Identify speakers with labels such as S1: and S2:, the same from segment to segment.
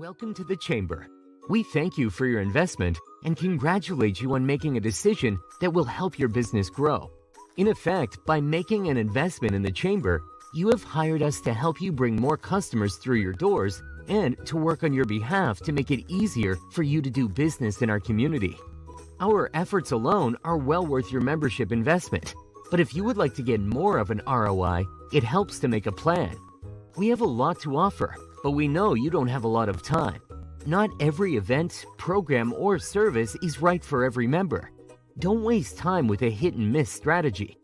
S1: Welcome to the Chamber. We thank you for your investment and congratulate you on making a decision that will help your business grow. In effect, by making an investment in the Chamber, you have hired us to help you bring more customers through your doors and to work on your behalf to make it easier for you to do business in our community. Our efforts alone are well worth your membership investment, but if you would like to get more of an ROI, it helps to make a plan. We have a lot to offer, but we know you don't have a lot of time. Not every event, program, or service is right for every member. Don't waste time with a hit-and-miss strategy.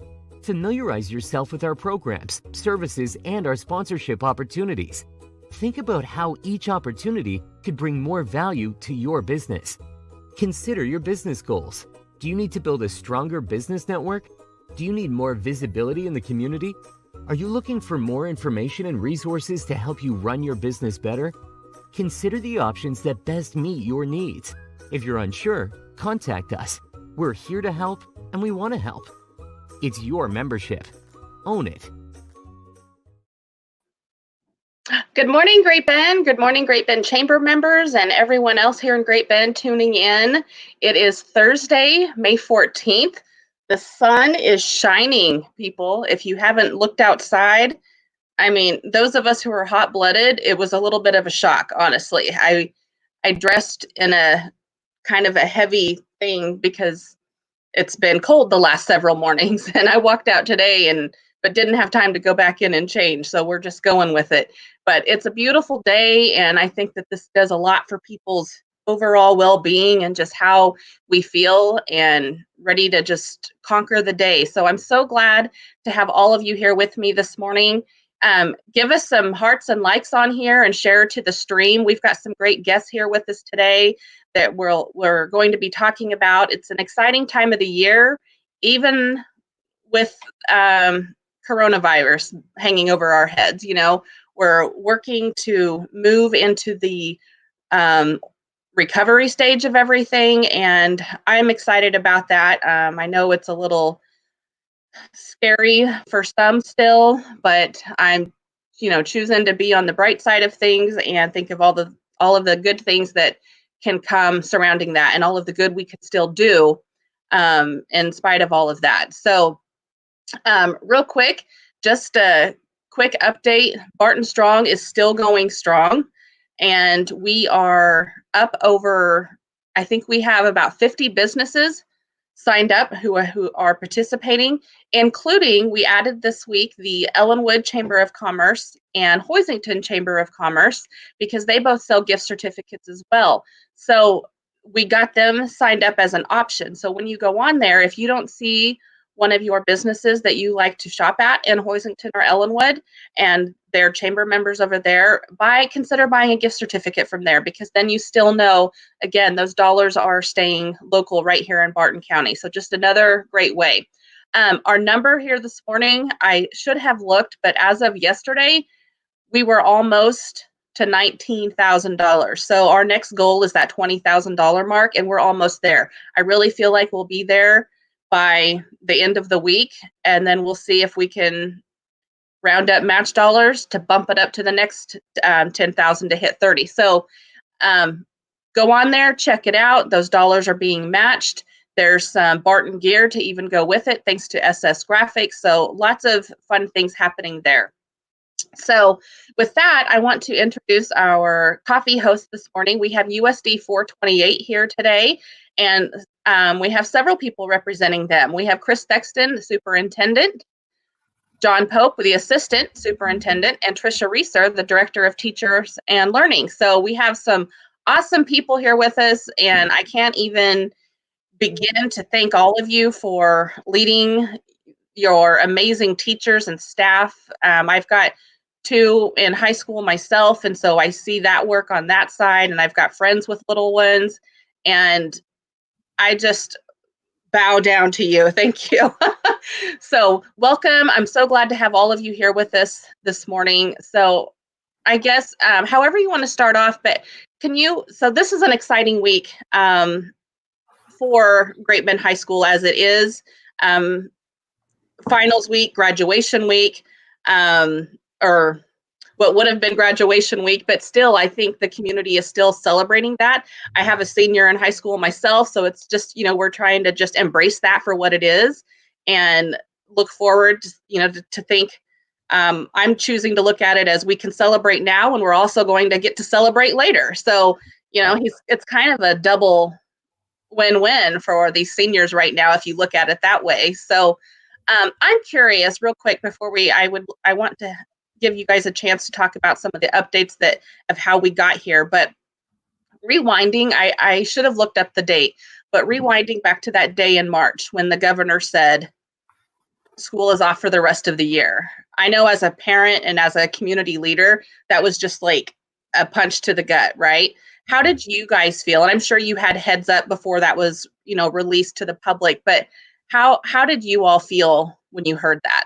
S1: Familiarize yourself with our programs, services, and our sponsorship opportunities. Think about how each opportunity could bring more value to your business. Consider your business goals. Do you need to build a stronger business network? Do you need more visibility in the community? Are you looking for more information and resources to help you run your business better? Consider the options that best meet your needs. If you're unsure, contact us. We're here to help, and we want to help. It's your membership. Own it.
S2: Good morning, Great Bend. Good morning, Great Bend Chamber members and everyone else here in Great Bend tuning in. It is Thursday, May 14th. The sun is shining, people. If you haven't looked outside, I mean, those of us who are hot-blooded, it was a little bit of a shock, honestly. I dressed in a kind of a heavy thing because it's been cold the last several mornings, and I walked out today but didn't have time to go back in and change, so we're just going with it. But it's a beautiful day, and I think that this does a lot for people's overall well-being and just how we feel and ready to just conquer the day. So I'm so glad to have all of you here with me this morning. Give us some hearts and likes on here and share to the stream. We've got some great guests here with us today that we're going to be talking about. It's an exciting time of the year, even with coronavirus hanging over our heads. You know, we're working to move into the recovery stage of everything, and I'm excited about that. I know it's a little scary for some still, but I'm, choosing to be on the bright side of things and think of all of the good things that can come surrounding that, and all of the good we could still do in spite of all of that. So, real quick, just a quick update. Barton Strong is still going strong. And we are up over, I think we have about 50 businesses signed up who are participating, including we added this week the Ellenwood Chamber of Commerce and Hoisington Chamber of Commerce, because they both sell gift certificates as well. So we got them signed up as an option. So when you go on there, if you don't see one of your businesses that you like to shop at in Hoisington or Ellenwood, and they're chamber members over there, consider buying a gift certificate from there, because then you still know, again, those dollars are staying local right here in Barton County. So just another great way. Our number here this morning, I should have looked, but as of yesterday, we were almost to $19,000. So our next goal is that $20,000 mark, and we're almost there. I really feel like we'll be there by the end of the week, and then we'll see if we can round up match dollars to bump it up to the next 10,000 to hit 30. So go on there, check it out. Those dollars are being matched. There's some Barton gear to even go with it, thanks to SS Graphics. So lots of fun things happening there. So with that, I want to introduce our coffee host this morning. We have USD 428 here today, and we have several people representing them. We have Chris Thexton, the superintendent, John Pope, the assistant superintendent, and Tricia Reeser, the director of teachers and learning. So we have some awesome people here with us, and I can't even begin to thank all of you for leading your amazing teachers and staff. I've got 2 in high school myself, and so I see that work on that side, and I've got friends with little ones, and I just bow down to you. Thank you. So welcome. I'm so glad to have all of you here with us this morning. So I guess however you want to start off, but so this is an exciting week for Great Bend High School, as it is finals week, graduation week, or what would have been graduation week, but still, I think the community is still celebrating that. I have a senior in high school myself, so it's just, we're trying to just embrace that for what it is and look forward to, to think. I'm choosing to look at it as we can celebrate now, and we're also going to get to celebrate later. So, it's kind of a double win-win for these seniors right now, if you look at it that way. So, I'm curious, real quick, before I want to give you guys a chance to talk about some of the updates of how we got here. But rewinding, I should have looked up the date, but rewinding back to that day in March when the governor said school is off for the rest of the year. I know as a parent and as a community leader, that was just like a punch to the gut, right? How did you guys feel? And I'm sure you had heads up before that was, released to the public, but how did you all feel when you heard that?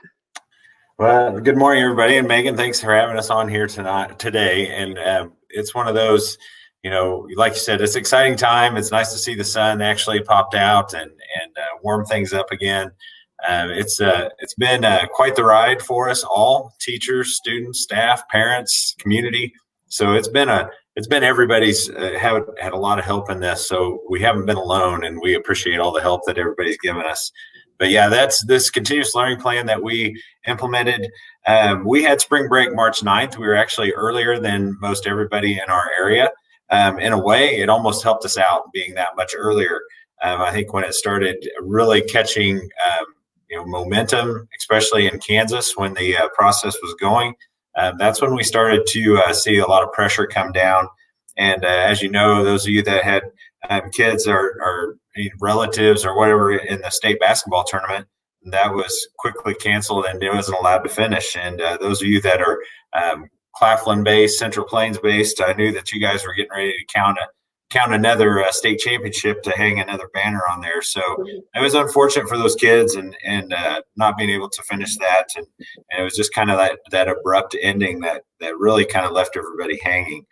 S3: Well, good morning, everybody. And Megan, thanks for having us on here today. And it's one of those, like you said, it's an exciting time. It's nice to see the sun actually popped out and warm things up again. It's been quite the ride for us all: teachers, students, staff, parents, community. So it's been everybody's had a lot of help in this. So we haven't been alone, and we appreciate all the help that everybody's given us. But yeah, that's this continuous learning plan that we implemented. We had spring break March 9th. We were actually earlier than most everybody in our area. In a way, it almost helped us out being that much earlier. I think when it started really catching momentum, especially in Kansas when the process was going, that's when we started to see a lot of pressure come down. And as you know, those of you that had kids or relatives or whatever in the state basketball tournament, that was quickly canceled and it wasn't allowed to finish. And those of you that are Claflin based, Central Plains based, I knew that you guys were getting ready to count another state championship to hang another banner on there. So it was unfortunate for those kids and not being able to finish that. And it was just kind of that abrupt ending that really kind of left everybody hanging.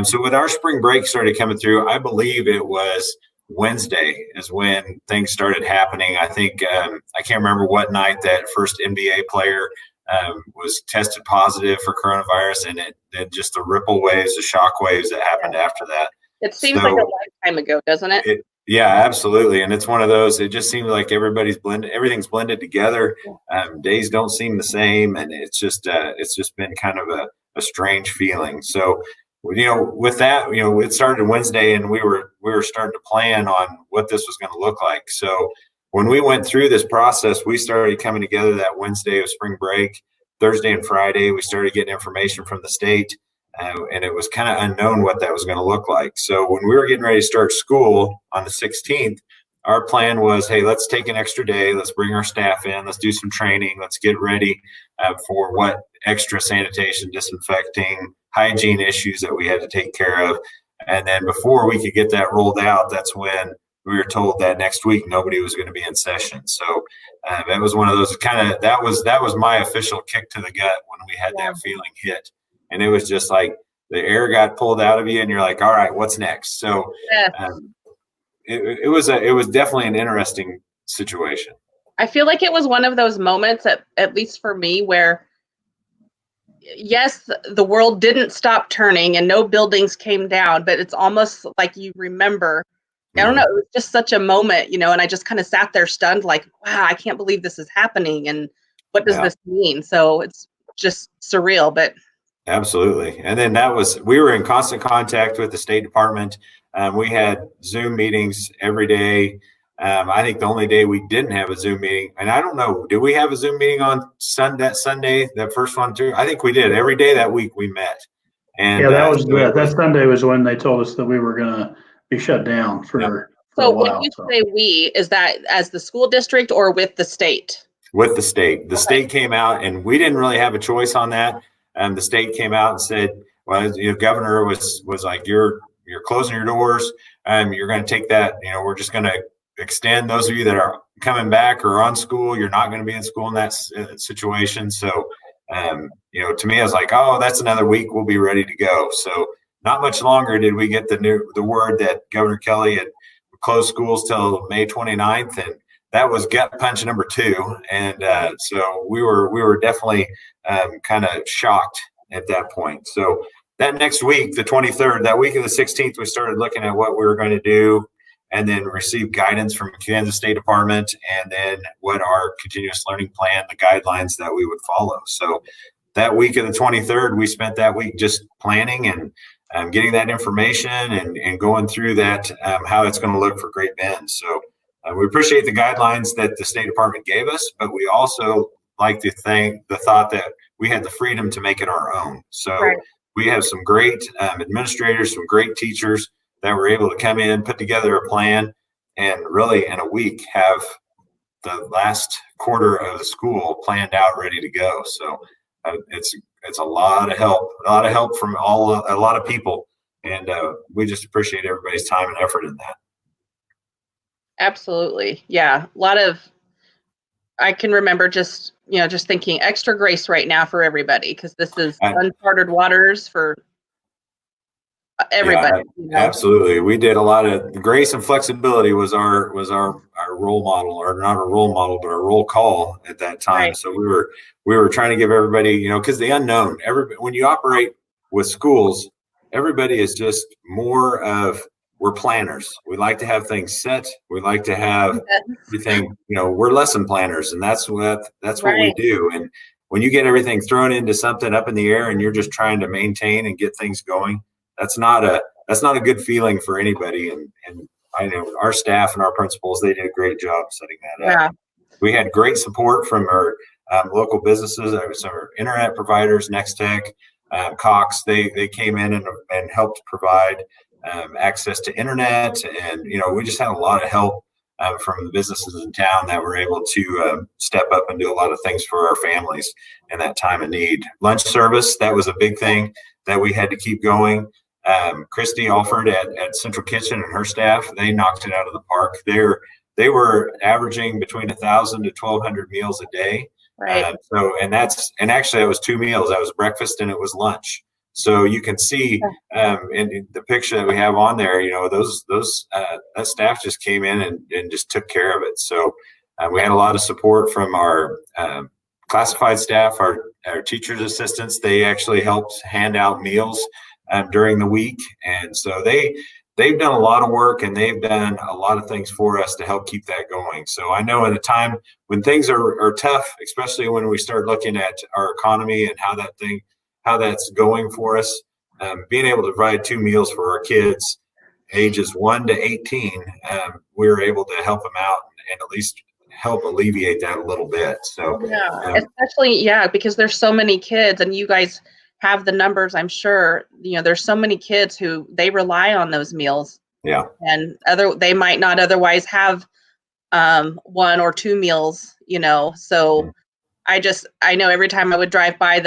S3: So when our spring break started coming through, I believe it was Wednesday is when things started happening. I think I can't remember what night that first NBA player was tested positive for coronavirus, and it just the ripple waves, the shock waves that happened after that.
S2: It seems like a lifetime ago, doesn't it?
S3: Yeah, absolutely. And it's one of those, it just seems like everything's blended together. Days don't seem the same. And it's just been kind of a strange feeling. So, with that, it started Wednesday and we were starting to plan on what this was going to look like. So when we went through this process, we started coming together that Wednesday of spring break. Thursday and Friday, we started getting information from the state. And it was kind of unknown what that was going to look like. So when we were getting ready to start school on the 16th, our plan was, hey, let's take an extra day. Let's bring our staff in. Let's do some training. Let's get ready for what extra sanitation, disinfecting, hygiene issues that we had to take care of. And then before we could get that rolled out, that's when we were told that next week nobody was going to be in session. So that was one of those that was my official kick to the gut when we had that feeling hit. And it was just like the air got pulled out of you and you're like, all right, what's next? So it was definitely an interesting situation.
S2: I feel like it was one of those moments, at least for me, where yes, the world didn't stop turning and no buildings came down, but it's almost like you remember, I don't know, it was just such a moment, and I just kind of sat there stunned, like, wow, I can't believe this is happening. And what does this mean? So it's just surreal, but.
S3: Absolutely. And then we were in constant contact with the State Department. We had Zoom meetings every day. I think the only day we didn't have a Zoom meeting, and I don't know, did we have a Zoom meeting on Sunday, that first one too? I think we did. Every day that week we met. And
S4: that Sunday was when they told us that we were going to be shut down for a while.
S2: When you say we, is that as the school district or with the state?
S3: With the state. The state came out, and we didn't really have a choice on that. The state came out and said, well, the governor was like, you're closing your doors. You're going to take that, we're just going to extend those of you that are coming back or on school. You're not going to be in school in that situation. So, to me, I was like, oh, that's another week. We'll be ready to go. So not much longer did we get the word that Governor Kelly had closed schools till May 29th. And that was gut punch number 2. And so we were definitely kind of shocked at that point. So that next week, the 23rd, that week of the 16th, we started looking at what we were going to do, and then received guidance from Kansas State Department, and then what our continuous learning plan, the guidelines that we would follow. So that week of the 23rd, we spent that week just planning and getting that information and going through that, how it's going to look for Great Bend. So we appreciate the guidelines that the State Department gave us, but we also like to think the thought that we had the freedom to make it our own. So we have some great administrators, some great teachers that were able to come in, put together a plan, and really in a week have the last quarter of the school planned out, ready to go. So it's a lot of help from a lot of people, and we just appreciate everybody's time and effort in that.
S2: Absolutely. Yeah. I can remember just thinking extra grace right now for everybody, because this is uncharted waters for everybody.
S3: Yeah, absolutely. We did a lot of grace, and flexibility was our role model, or not a role model, but a roll call at that time. Right. So we were trying to give everybody, because the unknown, when you operate with schools, everybody is just more of, we're planners. We like to have things set. We like to have everything, we're lesson planners, and that's what we do. And when you get everything thrown into something up in the air and you're just trying to maintain and get things going, that's not a good feeling for anybody. And I know our staff and our principals, they did a great job setting that up. We had great support from our local businesses, our internet providers, Next Tech, Cox. They came in and helped provide access to internet, and we just had a lot of help from the businesses in town that were able to step up and do a lot of things for our families in that time of need. Lunch service, that was a big thing that we had to keep going. Christy offered at Central Kitchen, and her staff, they knocked it out of the park. They were averaging between 1,000 to 1,200 meals a day.
S2: Right.
S3: And actually it was 2 meals. That was breakfast and it was lunch. So you can see in the picture that we have on there, that staff just came in and just took care of it. So we had a lot of support from our classified staff, our teachers' assistants. They actually helped hand out meals during the week. And so they've done a lot of work, and they've done a lot of things for us to help keep that going. So I know at a time when things are tough, especially when we start looking at our economy and how that's going for us, being able to provide 2 meals for our kids ages 1 to 18, we were able to help them out and at least help alleviate that a little bit. So
S2: especially because there's so many kids, and you guys have the numbers, I'm sure. There's so many kids who they rely on those meals.
S3: Yeah.
S2: And they might not otherwise have 1 or 2 meals, So I know every time I would drive by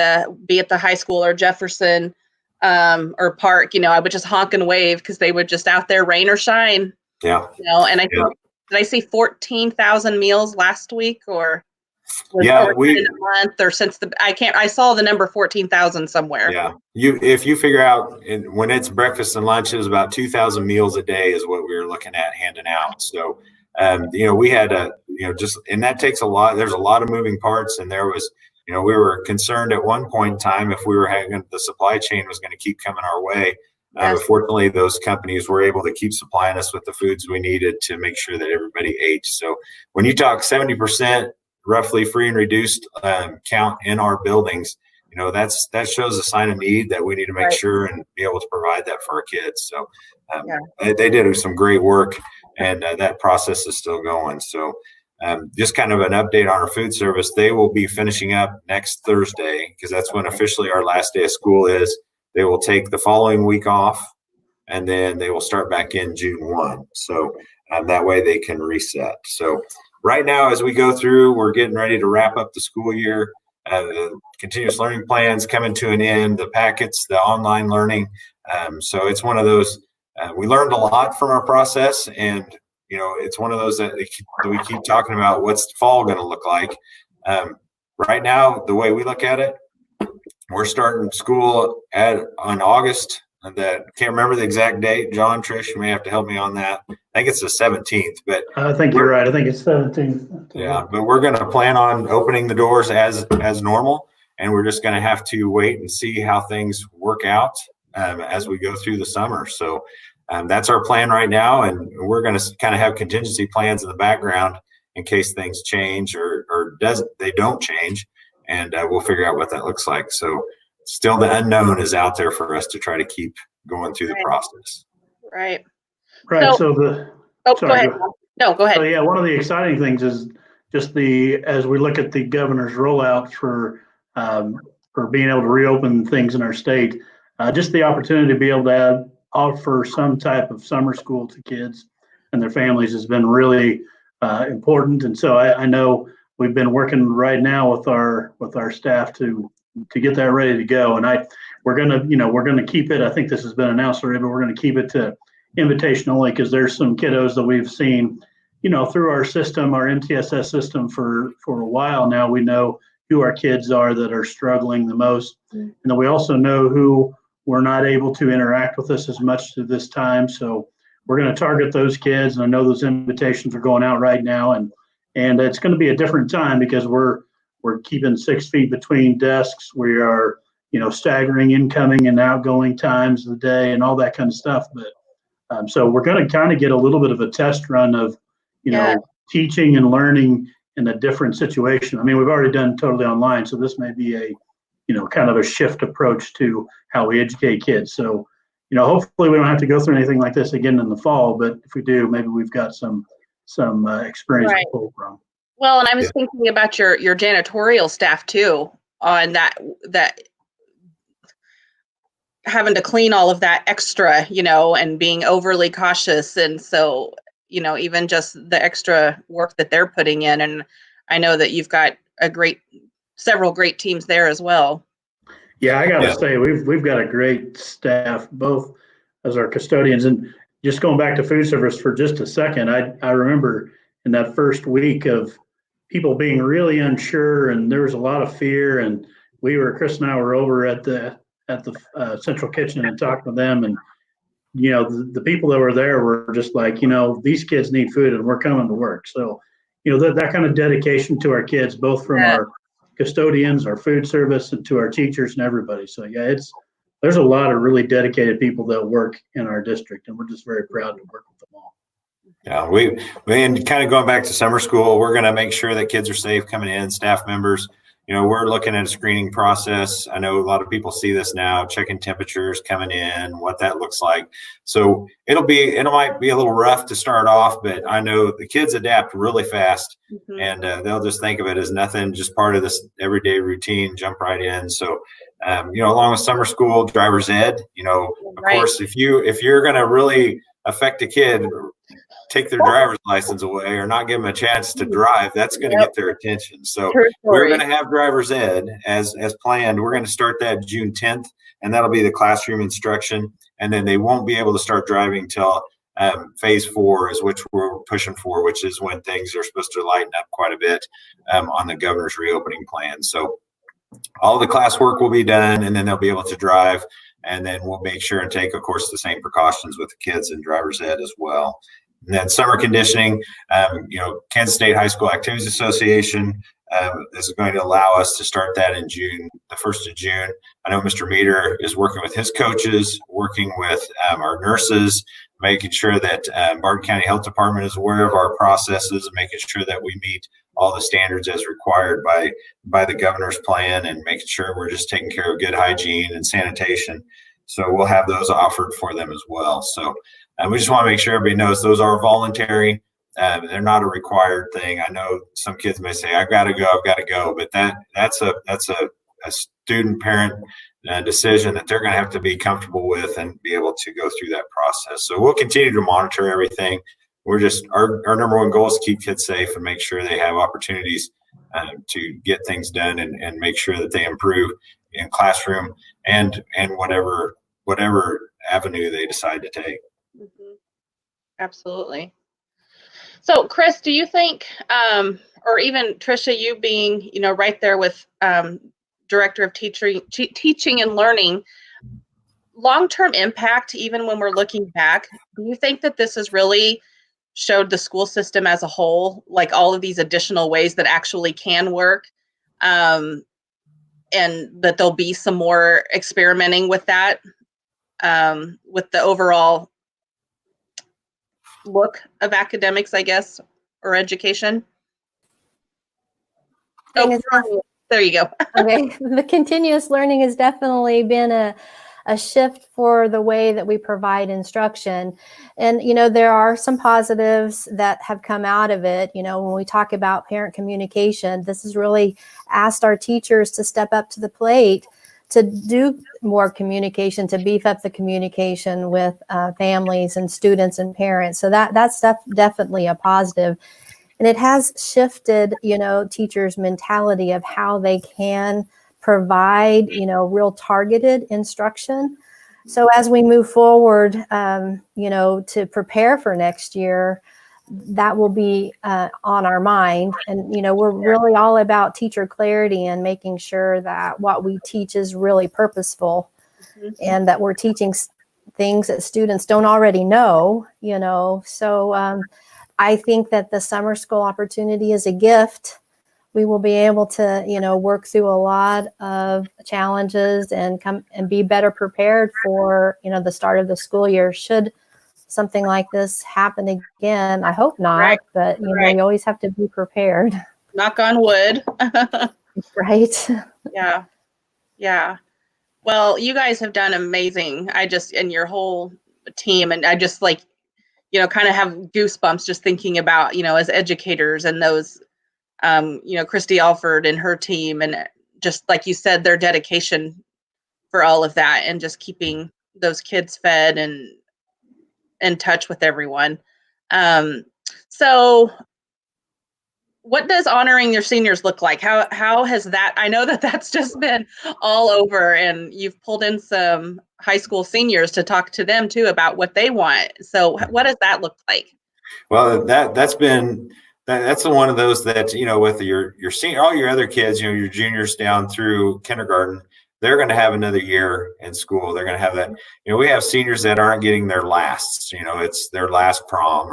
S2: be at the high school or Jefferson or Park, I would just honk and wave, because they would just out there, rain or shine.
S3: Yeah.
S2: And I think, did I see 14,000 meals last week, or in a month, or since I saw the number 14,000 somewhere.
S3: Yeah. If you figure out when it's breakfast and lunch, it was about 2,000 meals a day is what we were looking at handing out. So, we had and that takes a lot. There's a lot of moving parts, and there was, we were concerned at one point in time if we were having the supply chain was going to keep coming our way. Fortunately, those companies were able to keep supplying us with the foods we needed to make sure that everybody ate. So when you talk 70% roughly free and reduced count in our buildings, that shows a sign of need that we need to make sure and be able to provide that for our kids. So they did some great work, and that process is still going. So just kind of an update on our food service. They will be finishing up next Thursday, because that's when officially our last day of school is. They will take the following week off, and then they will start back in June 1. So that way they can reset. So right now, as we go through, we're getting ready to wrap up the school year. The continuous learning plans coming to an end, the packets, the online learning. So it's one of those, we learned a lot from our process, and it's one of those that we keep talking about, what's fall going to look like. Right now, the way we look at it, we're starting school on August. That can't remember the exact date. John, Trish, you may have to help me on that. I think it's the 17th, but
S4: I think you're right. I think it's 17th.
S3: Yeah, but we're going to plan on opening the doors as normal. and we're just going to have to wait and see how things work out as we go through the summer. So that's our plan right now, and we're going to kind of have contingency plans in the background in case things change or they don't change, and we'll figure out what that looks like. So still the unknown is out there for us to try to keep going through the process.
S2: Right.
S4: Right.
S2: So go ahead. No, go ahead.
S4: So yeah, one of the exciting things is just as we look at the governor's rollout for being able to reopen things in our state, just the opportunity to be able to offer some type of summer school to kids and their families has been really important. And so I know we've been working right now with our staff to get that ready to go. And we're gonna keep it. I think this has been announced already, but we're gonna keep it to invitation only, because there's some kiddos that we've seen, through our system, our MTSS system for a while now. We know who our kids are that are struggling the most, and then we also know who were not able to interact with us as much through this time. So we're going to target those kids, and I know those invitations are going out right now, and it's going to be a different time because we're keeping 6 feet between desks. We are staggering incoming and outgoing times of the day and all that kind of stuff. But so we're going to kind of get a little bit of a test run of teaching and learning in a different situation. I mean, we've already done totally online, so this may be a kind of a shift approach to how we educate kids. So hopefully we don't have to go through anything like this again in the fall, but if we do, maybe we've got some experience to pull from.
S2: Well, and I was thinking about your janitorial staff too, on that having to clean all of that extra, and being overly cautious. And so, even just the extra work that they're putting in. And I know that you've got several great teams there as well.
S4: Yeah, I got to say, we've got a great staff, both as our custodians, and just going back to food service for just a second. I remember in that first week of people being really unsure, and there was a lot of fear. And Chris and I were over at the central kitchen and talked to them, and the people that were there were just like, these kids need food, and we're coming to work. So that kind of dedication to our kids, both from our custodians, our food service, and to our teachers and everybody. So there's a lot of really dedicated people that work in our district, and we're just very proud to work with them all.
S3: Yeah, and kind of going back to summer school, we're going to make sure that kids are safe coming in, staff members. We're looking at a screening process. I know a lot of people see this now, checking temperatures coming in, what that looks like. So it might be a little rough to start off, but I know the kids adapt really fast, and they'll just think of it as nothing, just part of this everyday routine, jump right in. So, along with summer school, driver's ed, of course, if you're going to really affect a kid, take their driver's license away or not give them a chance to drive, that's going to get their attention. So we're going to have driver's ed as planned. We're going to start that June 10th, and that'll be the classroom instruction. And then they won't be able to start driving till phase 4 is which we're pushing for, which is when things are supposed to lighten up quite a bit on the governor's reopening plan. So all the classwork will be done, and then they'll be able to drive. And then we'll make sure and take, of course, the same precautions with the kids in driver's ed as well. And then summer conditioning, Kansas State High School Activities Association is going to allow us to start that in June, the 1st of June. I know Mr. Meter is working with his coaches, working with our nurses, making sure that Barton County Health Department is aware of our processes and making sure that we meet all the standards as required by the governor's plan, and making sure we're just taking care of good hygiene and sanitation. So we'll have those offered for them as well. So we just want to make sure everybody knows those are voluntary. They're not a required thing. I know some kids may say, I've got to go, but that's a student parent decision that they're going to have to be comfortable with and be able to go through that process. So we'll continue to monitor everything. We're just, our number one goal is to keep kids safe and make sure they have opportunities to get things done and make sure that they improve in classroom and whatever avenue they decide to take.
S2: Absolutely. So, Chris, do you think, or even Tricia, you being, right there with Director of Teaching and Learning, long-term impact, even when we're looking back, do you think that this has really showed the school system as a whole, like all of these additional ways that actually can work? And and that there'll be some more experimenting with that, with the overall look of academics, I guess, or education.
S5: Thing
S2: There you go.
S5: Okay, the continuous learning has definitely been a shift for the way that we provide instruction. And, there are some positives that have come out of it. When we talk about parent communication, this has really asked our teachers to step up to the plate to do more communication, to beef up the communication with families and students and parents. So that's definitely a positive. And it has shifted, teachers' mentality of how they can provide, real targeted instruction. So as we move forward, to prepare for next year, that will be on our mind. And, we're really all about teacher clarity and making sure that what we teach is really purposeful, and that we're teaching things that students don't already know, So I think that the summer school opportunity is a gift. We will be able to, work through a lot of challenges and come and be better prepared for, the start of the school year. Should something like this happen again, I hope not,
S2: Right.
S5: but we always have to be prepared.
S2: Knock on wood.
S5: Right.
S2: Yeah. Well, you guys have done amazing. And your whole team, and I just kind of have goosebumps just thinking about, as educators and those, Christy Alford and her team, and just like you said, their dedication for all of that, and just keeping those kids fed and in touch with everyone. So what does honoring your seniors look like? How has that, I know that that's just been all over, and you've pulled in some high school seniors to talk to them too about what they want. So what does that look like?
S3: Well, that's the one of those that, with your senior, all your other kids, your juniors down through kindergarten, they're going to have another year in school. They're going to have that, we have seniors that aren't getting their lasts, it's their last prom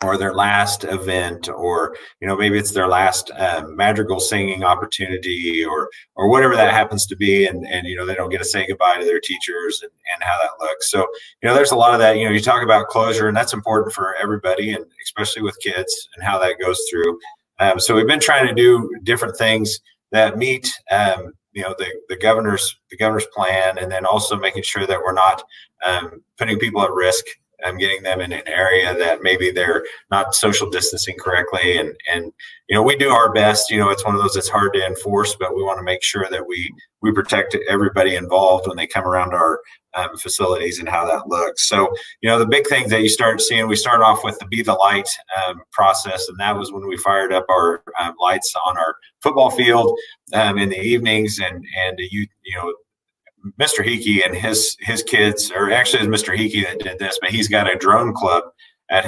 S3: or their last event, or maybe it's their last madrigal singing opportunity, or whatever that happens to be, and they don't get to say goodbye to their teachers, and how that looks. So there's a lot of that. You talk about closure, and that's important for everybody, and especially with kids and how that goes through. So we've been trying to do different things that meet the governor's plan, and then also making sure that we're not putting people at risk. Getting them in an area that maybe they're not social distancing correctly. And we do our best. It's one of those that's hard to enforce, but we want to make sure that we protect everybody involved when they come around our facilities and how that looks. So, the big thing that you start seeing, we start off with the Be the Light process. And that was when we fired up our lights on our football field in the evenings, and Mr. Hickey and his kids, or actually it was Mr. Hickey that did this, but he's got a drone club at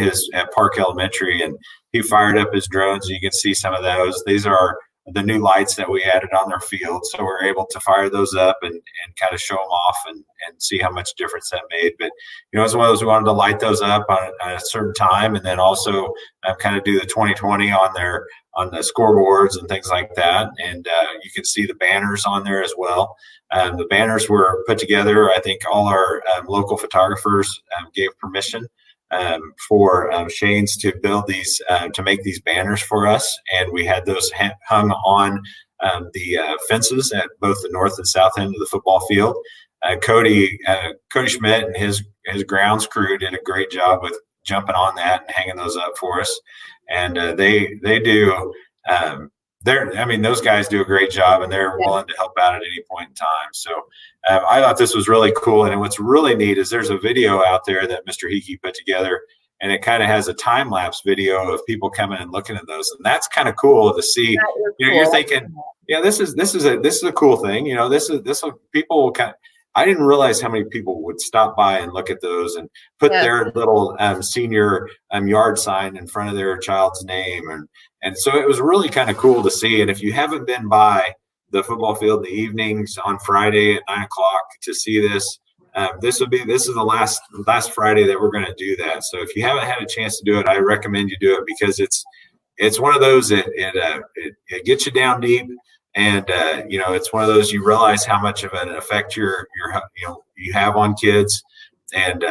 S3: Park Elementary, and he fired up his drones. And you can see some of those. These are the new lights that we added on their field. So we're able to fire those up and kind of show them off and see how much difference that made. But, as well as we wanted to light those up on a certain time, and then also kind of do the 2020 on the scoreboards and things like that. And you can see the banners on there as well. The banners were put together. I think all our local photographers gave permission for Shane's to build these, to make these banners for us. And we had those hung on the fences at both the north and south end of the football field. Cody Schmidt and his grounds crew did a great job with jumping on that and hanging those up for us. And they do. Those guys do a great job, and they're willing to help out at any point in time. So I thought this was really cool. And what's really neat is there's a video out there that Mr. Hickey put together, and it kind of has a time lapse video of people coming and looking at those. And that's kind of cool to see. You're thinking, this is a cool thing. People will kind of. I didn't realize how many people would stop by and look at those and put their little senior yard sign in front of their child's name. And so it was really kind of cool to see. And if you haven't been by the football field in the evenings on Friday at 9:00 to see this, this is the last Friday that we're going to do that. So if you haven't had a chance to do it, I recommend you do it, because it's one of those that it gets you down deep. And it's one of those, you realize how much of an effect you have on kids, and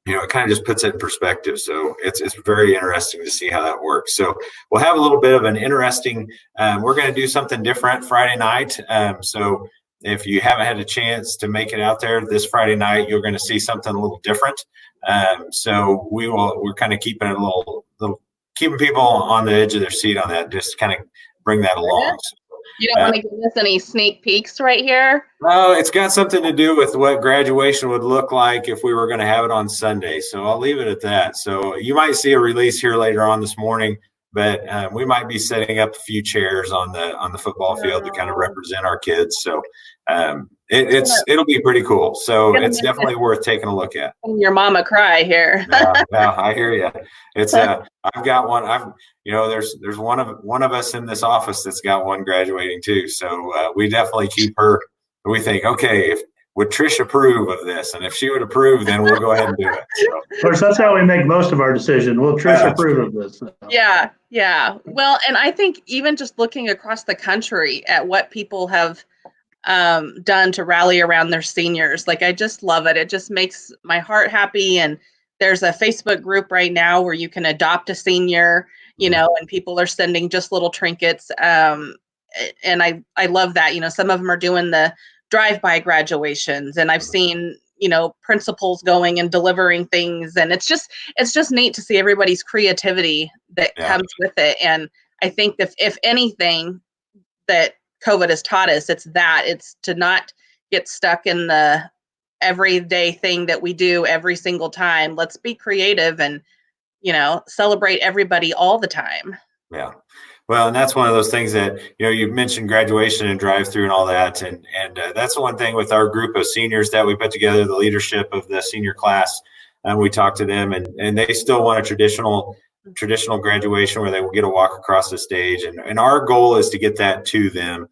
S3: it kind of just puts it in perspective. So it's very interesting to see how that works. So we'll have a little bit of an interesting. We're going to do something different Friday night. So if you haven't had a chance to make it out there this Friday night, you're going to see something a little different. So we're kind of keeping it a little keeping people on the edge of their seat on that, just kind of bring that along. So,
S2: you don't want to give us any sneak peeks right here?
S3: No, it's got something to do with what graduation would look like if we were going to have it on Sunday. So I'll leave it at that. So you might see a release here later on this morning, but we might be setting up a few chairs on the football field to kind of represent our kids. So it'll be pretty cool. So it's definitely worth taking a look at.
S2: Your mama cry here.
S3: Yeah, I hear you. It's I've got one. There's one of us in this office that's got one graduating too. So we definitely keep her. We think, okay, would Trish approve of this? And if she would approve, then we'll go ahead and do it. So.
S4: Of course, that's how we make most of our decision. Will Trish approve of this? So.
S2: Yeah. Well, and I think even just looking across the country at what people have done to rally around their seniors, like, I just love it. It just makes my heart happy. And there's a Facebook group right now where you can adopt a senior, and people are sending just little trinkets. And I love that. Some of them are doing the drive-by graduations, and I've seen, principals going and delivering things. And it's just neat to see everybody's creativity that comes with it. And I think if anything that COVID has taught us, it's to not get stuck in the everyday thing that we do every single time. Let's be creative and, celebrate everybody all the time.
S3: Yeah. Well, and that's one of those things that, you mentioned graduation and drive-through and all that. And that's the one thing with our group of seniors that we put together, the leadership of the senior class. And we talked to them, and they still want a traditional graduation where they will get a walk across the stage. And our goal is to get that to them.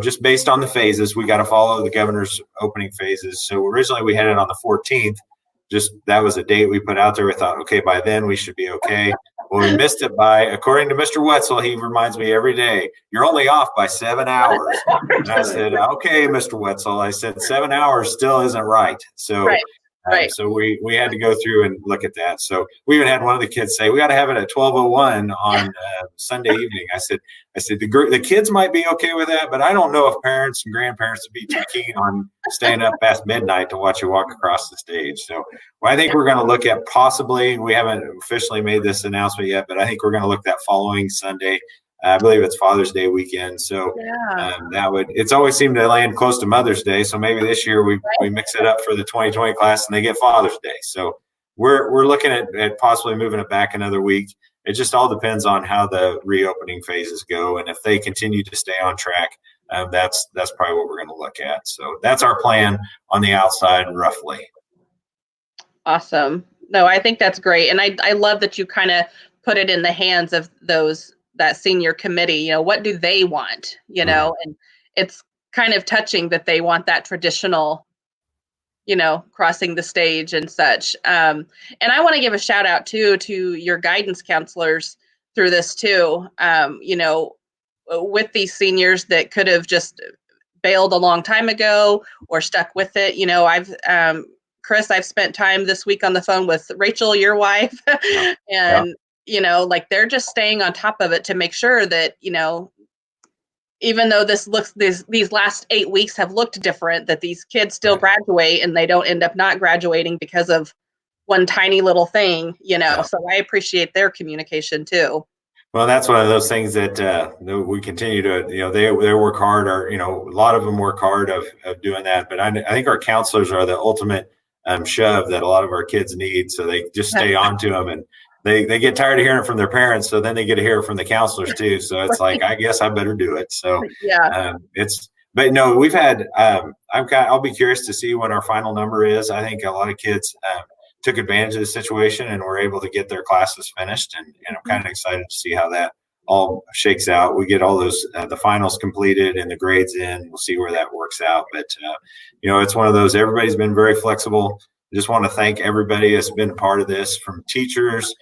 S3: Just based on the phases, we got to follow the governor's opening phases. So originally we had it on the 14th. Just that was a date we put out there. We thought, okay, by then we should be okay. Well, we missed it according to Mr. Wetzel, he reminds me every day, you're only off by 7 hours. And I said, okay, Mr. Wetzel, I said 7 hours still isn't right. So,
S2: right.
S3: So we had to go through and look at that. So we even had one of the kids say, we got to have it at 12:01 on Sunday evening. I said, the kids might be okay with that, but I don't know if parents and grandparents would be too keen on staying up past midnight to watch you walk across the stage. So I think we're going to look at possibly, we haven't officially made this announcement yet, but I think we're going to look that following Sunday. I believe it's Father's Day weekend. So it's always seemed to land close to Mother's Day. So maybe this year we mix it up for the 2020 class and they get Father's Day. So we're looking at possibly moving it back another week. It just all depends on how the reopening phases go. And if they continue to stay on track, that's probably what we're going to look at. So that's our plan on the outside, roughly.
S2: Awesome. No, I think that's great. And I love that you kind of put it in the hands of that senior committee. What do they want? And it's kind of touching that they want that traditional, crossing the stage and such. And I want to give a shout out too to your guidance counselors through this too. With these seniors that could have just bailed a long time ago or stuck with it. Chris, I've spent time this week on the phone with Rachel, your wife, and they're just staying on top of it to make sure that, even though these last 8 weeks have looked different, that these kids still graduate and they don't end up not graduating because of one tiny little thing, so I appreciate their communication too.
S3: Well, that's one of those things that we continue to, they work hard, or, a lot of them work hard of doing that. But I think our counselors are the ultimate shove that a lot of our kids need. So they just stay on to them, and they get tired of hearing it from their parents. So then they get to hear it from the counselors too. So it's like, I guess I better do it. So but no, we've had, I'll be curious to see what our final number is. I think a lot of kids took advantage of the situation and were able to get their classes finished. And I'm kind of excited to see how that all shakes out. We get all those, the finals completed and the grades in. We'll see where that works out. But, it's one of those, everybody's been very flexible. I just want to thank everybody that's been a part of this, from teachers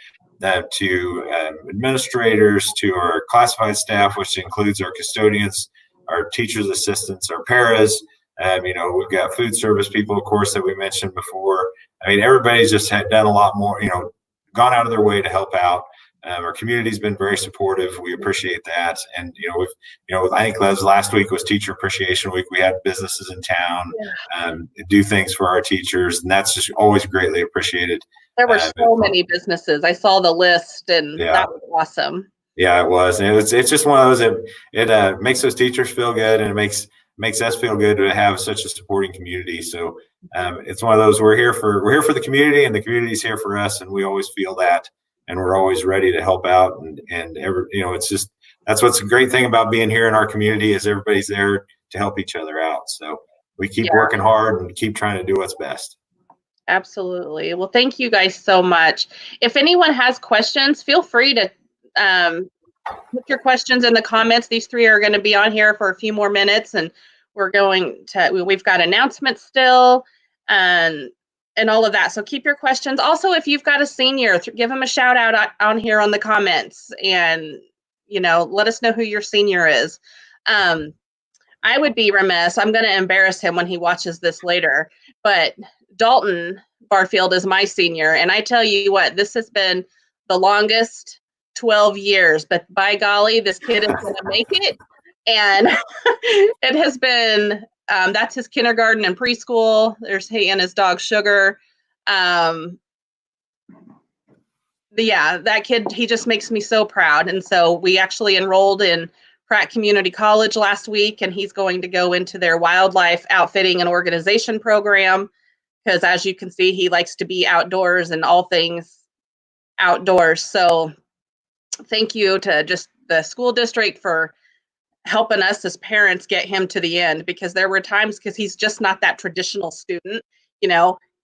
S3: to administrators, to our classified staff, which includes our custodians, our teachers' assistants, our paras. We've got food service people, of course, that we mentioned before. I mean, everybody's just done a lot more, gone out of their way to help out. Our community's been very supportive. We appreciate that. And, I think last week was Teacher Appreciation Week. We had businesses in town do things for our teachers, and that's just always greatly appreciated.
S2: There were so many businesses. I saw the list, and that was awesome.
S3: Yeah, it was. And it's just one of those, it makes those teachers feel good, and it makes us feel good to have such a supporting community. So it's one of those, we're here for the community, and the community's here for us, and we always feel that, and we're always ready to help out. It's just, that's what's a great thing about being here in our community, is everybody's there to help each other out. So we keep working hard and keep trying to do what's best.
S2: Absolutely. Well, thank you guys so much. If anyone has questions, feel free to put your questions in the comments. These three are going to be on here for a few more minutes, and we've got announcements still and all of that. So keep your questions. Also, if you've got a senior, give them a shout out on here on the comments, and let us know who your senior is. I would be remiss. I'm going to embarrass him when he watches this later, but Dalton Barfield is my senior. And I tell you what, this has been the longest 12 years, but by golly, this kid is going to make it. And it has been, that's his kindergarten and preschool. There's he and his dog Sugar. That kid, he just makes me so proud. And so we actually enrolled in Pratt Community College last week, and he's going to go into their wildlife outfitting and organization program, because as you can see, he likes to be outdoors and all things outdoors. So thank you to just the school district for helping us as parents get him to the end, because there were times, because he's just not that traditional student,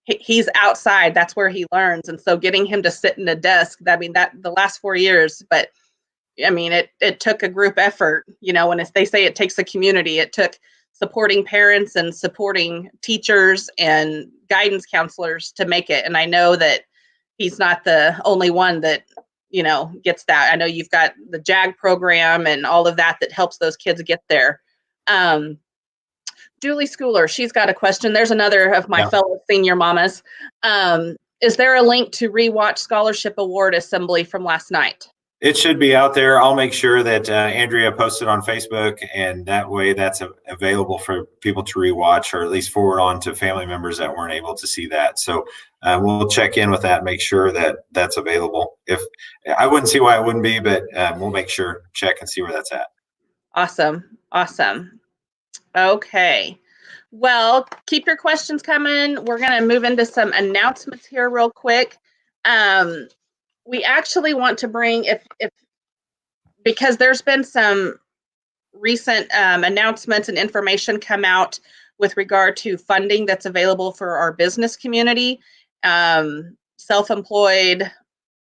S2: he's outside, that's where he learns. And so getting him to sit in a desk, that the last 4 years, but it took a group effort, when they say it takes a community, it took supporting parents and supporting teachers and guidance counselors to make it. And I know that he's not the only one that, gets that. I know you've got the JAG program and all of that helps those kids get there. Julie Schooler, she's got a question. There's another of my fellow senior mamas. Is there a link to rewatch Scholarship Award Assembly from last night?
S3: It should be out there. I'll make sure that Andrea posted on Facebook, and that way that's available for people to rewatch, or at least forward on to family members that weren't able to see that. So we'll check in with that and make sure that that's available. If I wouldn't see why it wouldn't be, but we'll make sure, check and see where that's at. Awesome.
S2: Okay. Well, keep your questions coming. We're going to move into some announcements here real quick. We actually want to bring, because there's been some recent announcements and information come out with regard to funding that's available for our business community, self-employed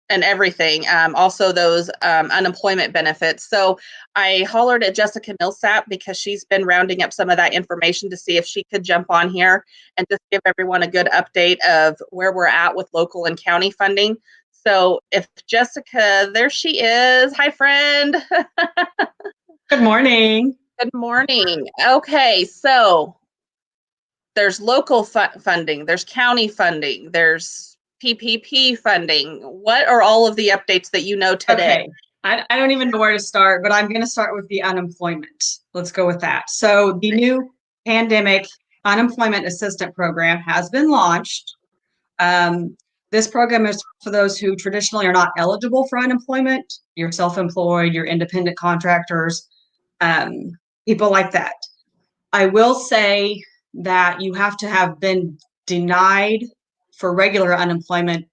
S2: and everything. Also those unemployment benefits. So I hollered at Jessica Millsap, because she's been rounding up some of that information, to see if she could jump on here and just give everyone a good update of where we're at with local and county funding. So if Jessica, there she is. Hi, friend.
S6: Good morning.
S2: Good morning. Okay, so there's local funding, there's county funding, there's PPP funding. What are all of the updates that you know today?
S6: Okay. I don't even know where to start, but I'm going to start with the unemployment. Let's go with that. So the new pandemic unemployment assistant program has been launched. This program is for those who traditionally are not eligible for unemployment, your self-employed, your independent contractors, people like that. I will say that you have to have been denied for regular unemployment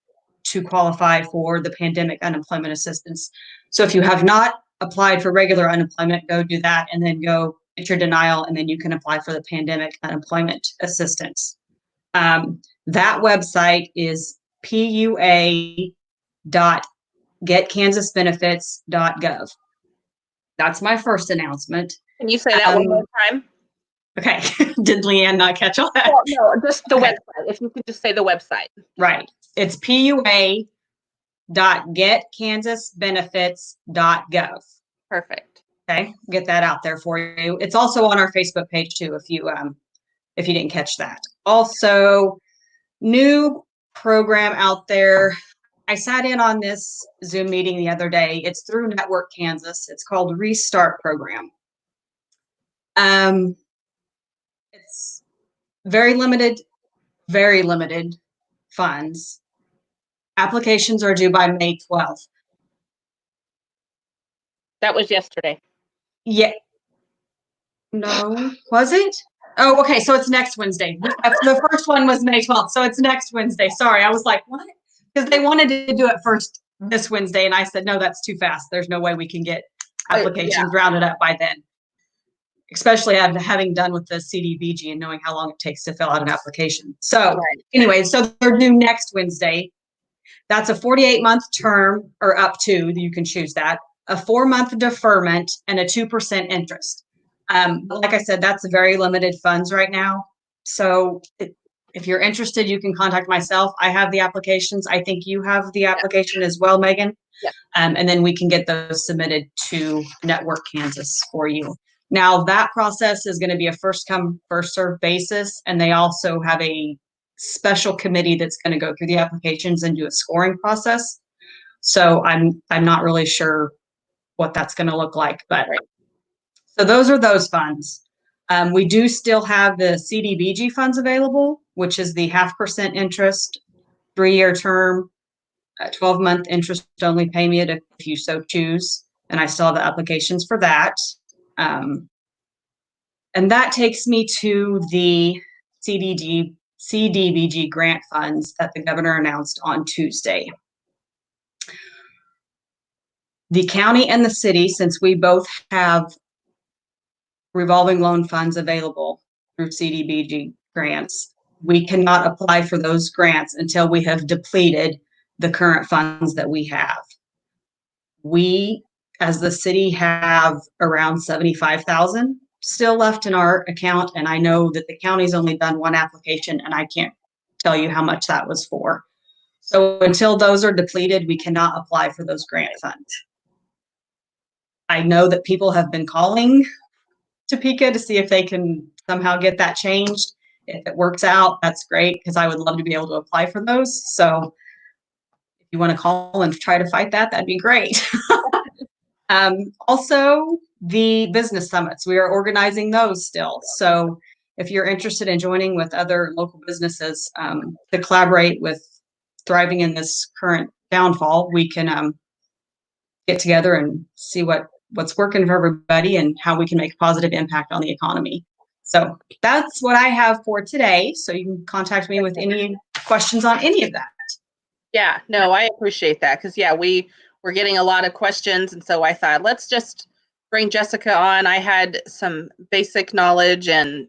S6: to qualify for the pandemic unemployment assistance. So if you have not applied for regular unemployment, go do that, and then go get your denial, and then you can apply for the pandemic unemployment assistance. That website is pua.getkansasbenefits.gov. That's my first announcement.
S2: Can you say that one more time?
S6: Okay. Did Leanne not catch all that?
S2: No, just the website. If you could just say the website.
S6: Right. It's pua.getkansasbenefits.gov. www.getkansasbenefits.gov.
S2: Perfect.
S6: Okay, get that out there for you. It's also on our Facebook page too, if you didn't catch that. Also, new program out there. I sat in on this Zoom meeting the other day. It's through Network Kansas. It's called Restart Program. It's very limited funds. Applications are due by May 12th.
S2: That was yesterday.
S6: Yeah. No, was it? Oh, okay. So it's next Wednesday. The first one was May 12th. So it's next Wednesday. Sorry. I was like, what? Because they wanted to do it first this Wednesday. And I said, no, that's too fast. There's no way we can get applications rounded up by then. Especially having done with the CDBG and knowing how long it takes to fill out an application. So anyway, so they're due next Wednesday. That's a 48-month term, or up to, you can choose that, a 4-month deferment, and a 2% interest. Like I said, that's very limited funds right now. So if you're interested, you can contact myself. I have the applications. I think you have the application as well, Megan.
S2: Yeah.
S6: And then we can get those submitted to Network Kansas for you. Now, that process is going to be a first come, first served basis. And they also have a special committee that's going to go through the applications and do a scoring process. So I'm not really sure what that's going to look like, but so those are those funds. We do still have the CDBG funds available, which is the 0.5% interest, 3-year term, 12-month interest only payment if you so choose. And I still have the applications for that. And that takes me to the CDBG grant funds that the governor announced on Tuesday. The county and the city, since we both have revolving loan funds available through CDBG grants, we cannot apply for those grants until we have depleted the current funds that we have. We, as the city, have around $75,000 still left in our account, and I know that the county's only done one application, and I can't tell you how much that was for. So until those are depleted, we cannot apply for those grant funds. I know that people have been calling Topeka to see if they can somehow get that changed. If it works out, that's great, because I would love to be able to apply for those. So if you want to call and try to fight that, that'd be great. Also, the business summits, we are organizing those still. So if you're interested in joining with other local businesses to collaborate with thriving in this current downfall, we can get together and see what's working for everybody and how we can make a positive impact on the economy. So that's what I have for today. So you can contact me with any questions on any of that.
S2: Yeah, no, I appreciate that, because we're getting a lot of questions, and so I thought, let's just bring Jessica on. I had some basic knowledge, and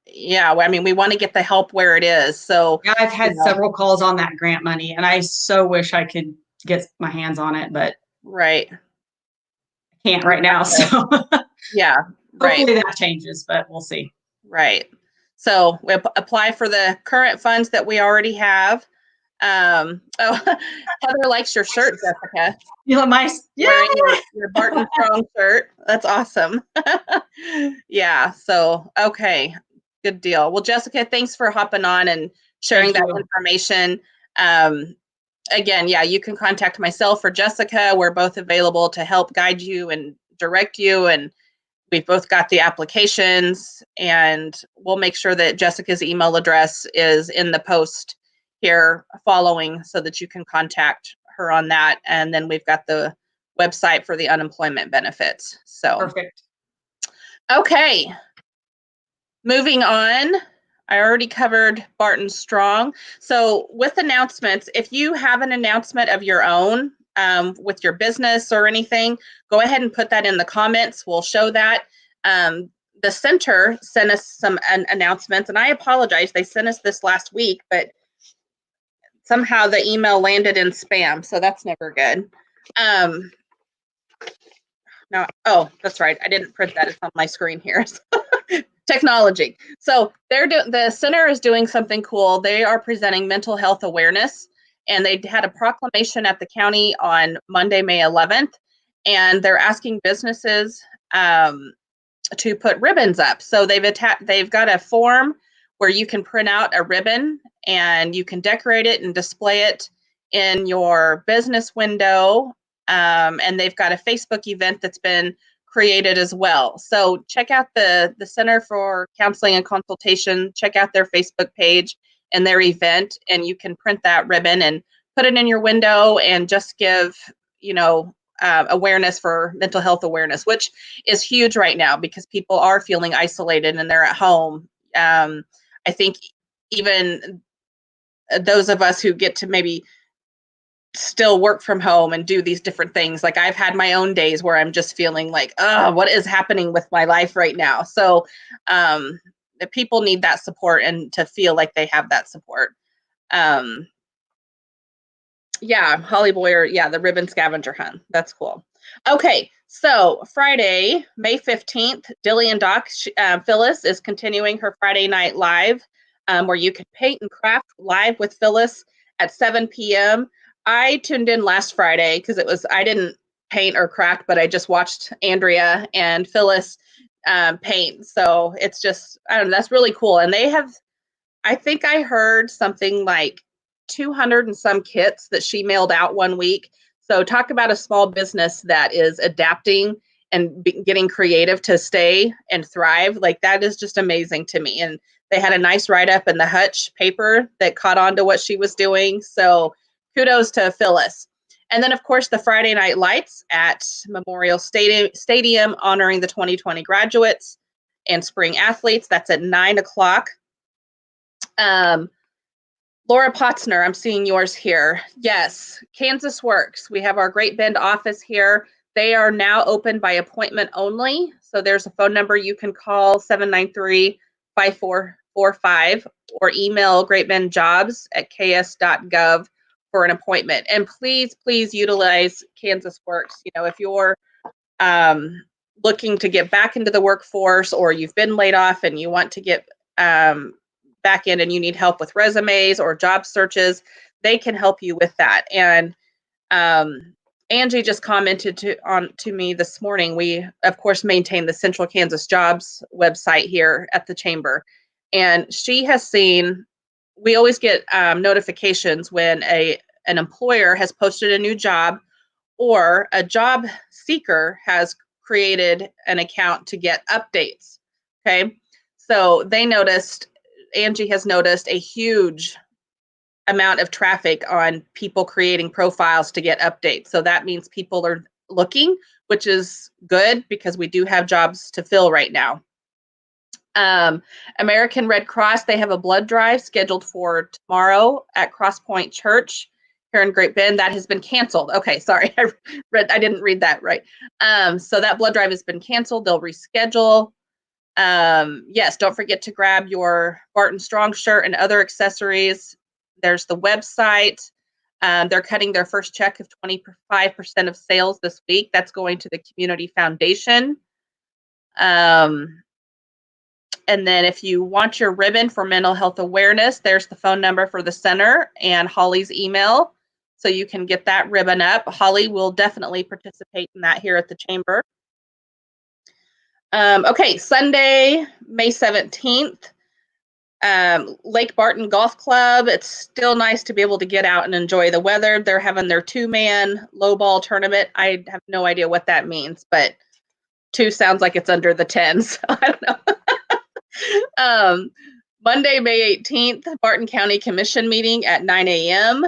S2: yeah, I mean, we want to get the help where it is. So
S6: yeah, I've had several calls on that grant money, and I so wish I could get my hands on it, but
S2: I
S6: can't right now. So
S2: yeah,
S6: hopefully that changes, but we'll see.
S2: Right. So we apply for the current funds that we already have. Oh, Heather likes your shirt, Jessica.
S6: You know,
S2: Wearing your Barton Strong shirt. That's awesome. Yeah. So, okay. Good deal. Well, Jessica, thanks for hopping on and sharing that information. Again, yeah, you can contact myself or Jessica. We're both available to help guide you and direct you. And we've both got the applications, and we'll make sure that Jessica's email address is in the post here following, so that you can contact her on that. And then we've got the website for the unemployment benefits. So
S6: perfect.
S2: Okay. Moving on. I already covered Barton Strong. So with announcements, if you have an announcement of your own with your business or anything, go ahead and put that in the comments. We'll show that. The center sent us some announcements, and I apologize. They sent us this last week, but somehow the email landed in spam, so that's never good. No, oh, that's right. I didn't print that. It's on my screen here. Technology. So the center is doing something cool. They are presenting mental health awareness, and they had a proclamation at the county on Monday, May 11th, and they're asking businesses to put ribbons up. So they've got a form where you can print out a ribbon and you can decorate it and display it in your business window. And they've got a Facebook event that's been created as well. So check out the Center for Counseling and Consultation, check out their Facebook page and their event, and you can print that ribbon and put it in your window and just give, awareness for mental health awareness, which is huge right now because people are feeling isolated and they're at home. I think even those of us who get to maybe still work from home and do these different things, like I've had my own days where I'm just feeling like, what is happening with my life right now? So the people need that support and to feel like they have that support. Yeah, Holly Boyer. Yeah, the ribbon scavenger hunt. That's cool. Okay, so Friday, May 15th, Dilly and Doc, Phyllis is continuing her Friday night live where you can paint and craft live with Phyllis at 7 p.m. I tuned in last Friday because I didn't paint or craft, but I just watched Andrea and Phyllis paint. So it's just, I don't know, that's really cool. And they have, I think I heard something like 200 and some kits that she mailed out one week. So talk about a small business that is adapting and getting creative to stay and thrive. Like that is just amazing to me. And they had a nice write-up in the Hutch paper that caught on to what she was doing. So kudos to Phyllis. And then, of course, the Friday Night Lights at Memorial Stadium honoring the 2020 graduates and spring athletes. That's at 9 o'clock. Laura Potzner, I'm seeing yours here. Yes, Kansas Works. We have our Great Bend office here. They are now open by appointment only. So there's a phone number you can call, 793-5445, or email greatbendjobs@ks.gov for an appointment. And please, please utilize Kansas Works. If you're looking to get back into the workforce or you've been laid off and you want to get back in and you need help with resumes or job searches, they can help you with that. And Angie just commented to me this morning. We, of course, maintain the Central Kansas Jobs website here at the Chamber. And she has seen, we always get notifications when an employer has posted a new job or a job seeker has created an account to get updates. Okay. So Angie has noticed a huge amount of traffic on people creating profiles to get updates. So that means people are looking, which is good because we do have jobs to fill right now. American Red Cross, they have a blood drive scheduled for tomorrow at Cross Point Church here in Great Bend. That has been canceled. Okay, sorry, I didn't read that right. So that blood drive has been canceled. They'll reschedule. Yes, don't forget to grab your Barton Strong shirt and other accessories. There's the website. They're cutting their first check of 25% of sales this week. That's going to the Community Foundation. And then if you want your ribbon for mental health awareness, there's the phone number for the center and Holly's email. So you can get that ribbon up. Holly will definitely participate in that here at the Chamber. Okay, Sunday, May 17th, Lake Barton Golf Club. It's still nice to be able to get out and enjoy the weather. They're having their 2-man low ball tournament. I have no idea what that means, but 2 sounds like it's under the 10, so I don't know. Monday, May 18th, Barton County Commission meeting at 9 a.m.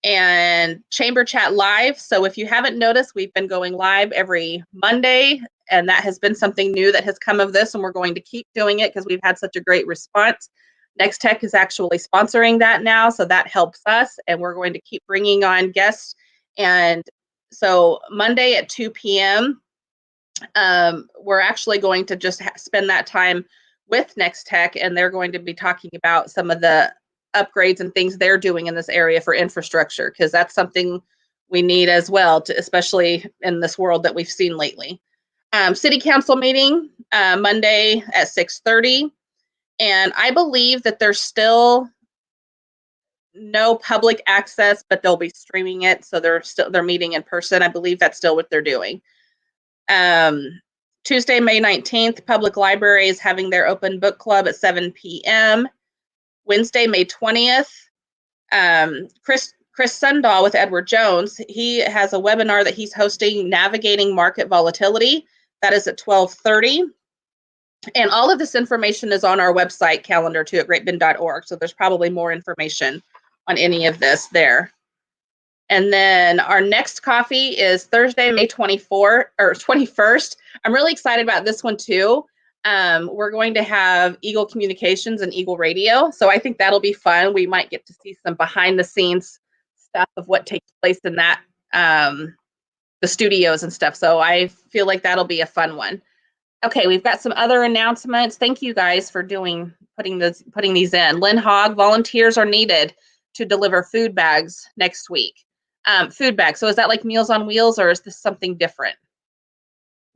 S2: and Chamber Chat Live. So if you haven't noticed, we've been going live every Monday, and that has been something new that has come of this, and we're going to keep doing it because we've had such a great response. Next Tech is actually sponsoring that now, so that helps us, and we're going to keep bringing on guests. And so Monday at 2 p.m., we're actually going to just spend that time with Next Tech, and they're going to be talking about some of the upgrades and things they're doing in this area for infrastructure, because that's something we need as well, especially in this world that we've seen lately. City Council meeting Monday at 6:30, and I believe that there's still no public access, but they'll be streaming it. So they're meeting in person. I believe that's still what they're doing. Tuesday, May 19th, Public Library is having their open book club at 7 p.m. Wednesday, May 20th, Chris Sundahl with Edward Jones, he has a webinar that he's hosting, Navigating Market Volatility. That is at 12:30. And all of this information is on our website calendar too at greatbend.org. So there's probably more information on any of this there. And then our next coffee is Thursday, May 21st. I'm really excited about this one too. We're going to have Eagle Communications and Eagle Radio. So I think that'll be fun. We might get to see some behind the scenes stuff of what takes place in that, the studios and stuff. So I feel like that'll be a fun one. Okay, we've got some other announcements. Thank you guys for putting these in. Lynn Hogg, volunteers are needed to deliver food bags next week. Food bags. So is that like Meals on Wheels, or is this something different?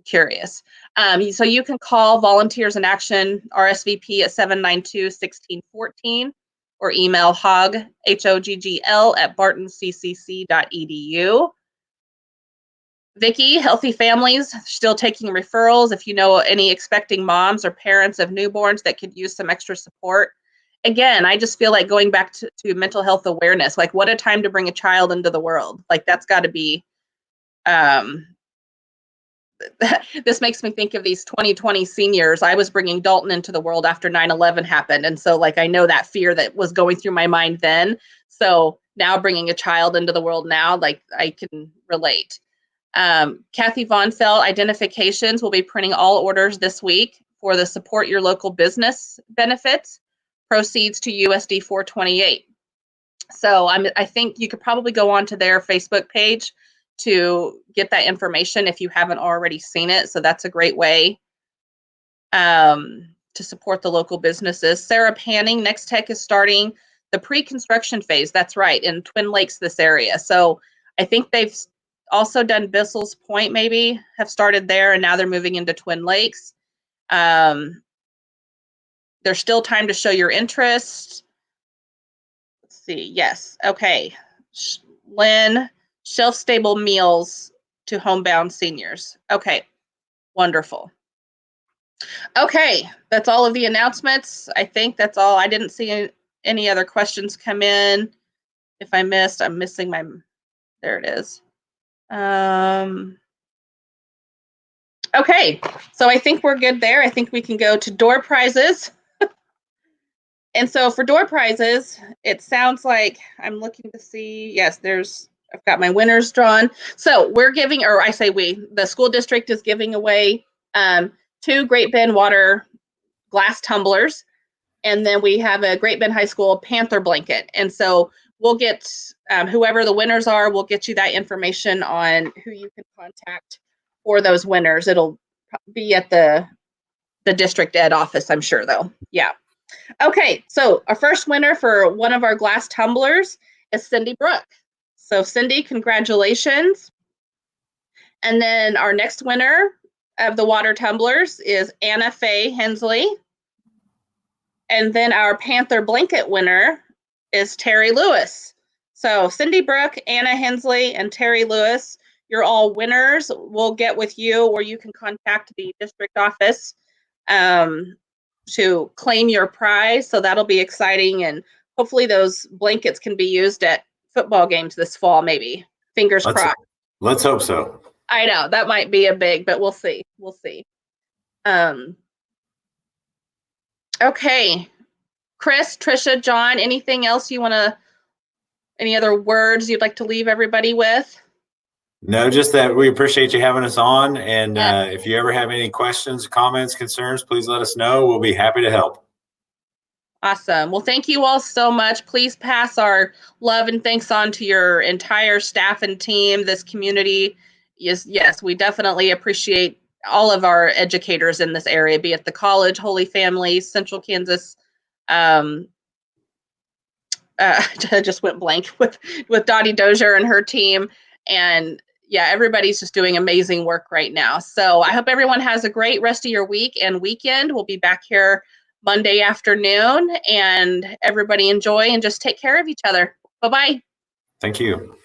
S2: Curious. So you can call Volunteers in Action RSVP at 792-1614 or email hogg, HOGGL at bartonccc.edu. Vicki, Healthy Families, still taking referrals. If you know any expecting moms or parents of newborns that could use some extra support. Again, I just feel like going back to mental health awareness, like what a time to bring a child into the world. Like that's got to be, this makes me think of these 2020 seniors. I was bringing Dalton into the world after 9/11 happened. And so like, I know that fear that was going through my mind then. So now bringing a child into the world now, like I can relate. Kathy Von Feld, Identifications, will be printing all orders this week for the Support Your Local Business benefits, proceeds to USD 428. So I think you could probably go onto their Facebook page to get that information if you haven't already seen it. So that's a great way to support the local businesses. Sarah Panning, Next Tech is starting the pre-construction phase. That's right, in Twin Lakes, this area. So I think they've also done Bissell's Point, maybe have started there, and now they're moving into Twin Lakes. There's still time to show your interest. Let's see. Yes. Okay. Lynn, shelf-stable meals to homebound seniors. Okay. Wonderful. Okay. That's all of the announcements. I think that's all. I didn't see any other questions come in. If I missed, I'm missing my, there it is. Okay, so I think we're good there. I think we can go to door prizes. And so for door prizes, it sounds like I'm looking to see, yes, I've got my winners drawn. So we're giving, or I say the school district is giving away 2 Great Bend water glass tumblers. And then we have a Great Bend High School Panther blanket. And so we'll get, whoever the winners are, we'll get you that information on who you can contact for those winners. It'll be at the district ed office, I'm sure, though. Yeah. Okay, so our first winner for one of our glass tumblers is Cindy Brook. So Cindy, congratulations. And then our next winner of the water tumblers is Anna Faye Hensley. And then our Panther blanket winner is Terry Lewis. So Cindy Brook, Anna Hensley, and Terry Lewis, you're all winners. We'll get with you, or you can contact the district office to claim your prize. So that'll be exciting. And hopefully those blankets can be used at football games this fall, maybe. Fingers crossed.
S3: Let's hope so.
S2: I know that might be a big, but we'll see. We'll see. Okay. Chris, Trisha, John, anything else you want to, any other words you'd like to leave everybody with?
S3: No, just that we appreciate you having us on. And if you ever have any questions, comments, concerns, please let us know. We'll be happy to help.
S2: Awesome. Well, thank you all so much. Please pass our love and thanks on to your entire staff and team. This community is, yes, we definitely appreciate all of our educators in this area, be it the college, Holy Family, Central Kansas. I just went blank with Dottie Dozier and her team. And yeah, everybody's just doing amazing work right now. So I hope everyone has a great rest of your week and weekend. We'll be back here Monday afternoon, and everybody enjoy and just take care of each other. Bye-bye.
S3: Thank you.